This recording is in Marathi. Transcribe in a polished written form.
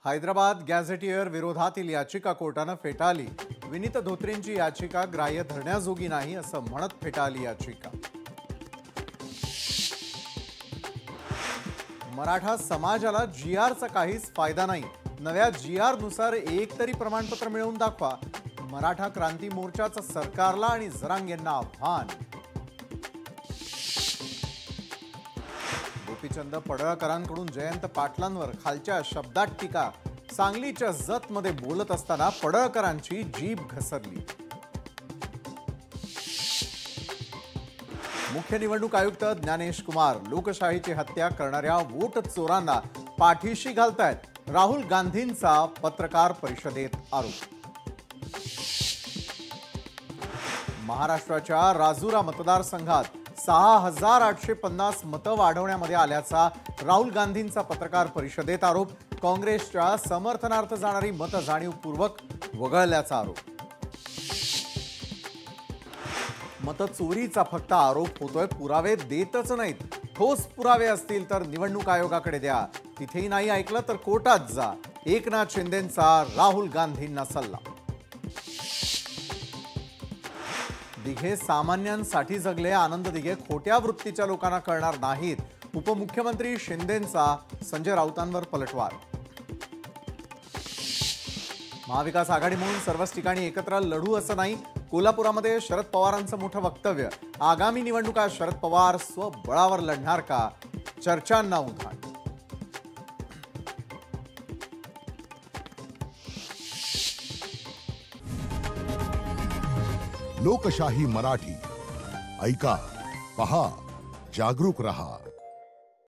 हैदराबाद गॅझेटियर विरोधातील याचिका कोर्टाने फेटाळली। विनीत धोत्रेंची याचिका ग्राह्य धरण्याजोगी नाही असं म्हणत फेटाळली याचिका। मराठा समाजाला जीआरचा काहीच फायदा नाही। नव्या जीआर नुसार एक तरी प्रमाणपत्र मिळवून दाखवा। मराठा क्रांती मोर्चाचं सरकारला आणि जरांगेंना आव्हान। गोपीचंद पडळकरांकडून जयंत पाटलांवर खालच्या शब्दात टीका। सांगलीच्या जतमध्ये बोलत असताना पडळकरांची जीभ घसरली। मुख्य निवडणूक आयुक्त ज्ञानेश कुमार लोकशाहीची हत्या करणाऱ्या वोट चोरांना पाठीशी घालतायत। राहुल गांधींचा पत्रकार परिषदेत आरोप। महाराष्ट्राच्या राजुरा मतदारसंघात 6850 मतं वाढवण्यामध्ये आल्याचा राहुल गांधींचा पत्रकार परिषदेत आरोप। काँग्रेसच्या समर्थनार्थ जाणारी मतं जाणीवपूर्वक वगळल्याचा आरोप। मतं चोरीचा फक्त आरोप होतोय, पुरावे देतच नाहीत। ठोस पुरावे असतील तर निवडणूक आयोगाकडे द्या, तिथेही नाही ऐकलं तर कोर्टात जा। एकनाथ शिंदेंचा राहुल गांधींना सल्ला। दिघे सामान्यांसाठी जगले, आनंद दिघे खोट्या वृत्तीच्या लोकांना कळणार नाहीत। उपमुख्यमंत्री शिंदेंचा संजय राऊतांवर पलटवार। महाविकास आघाडी म्हणून सर्वच ठिकाणी एकत्र लढू असं नाही। कोल्हापुरामध्ये शरद पवारांचं मोठं वक्तव्य। आगामी निवडणुका शरद पवार स्वबळावर लढणार का? चर्चांना उधाण। लोकशाही मराठी ऐका, पहा, जागरूक रहा।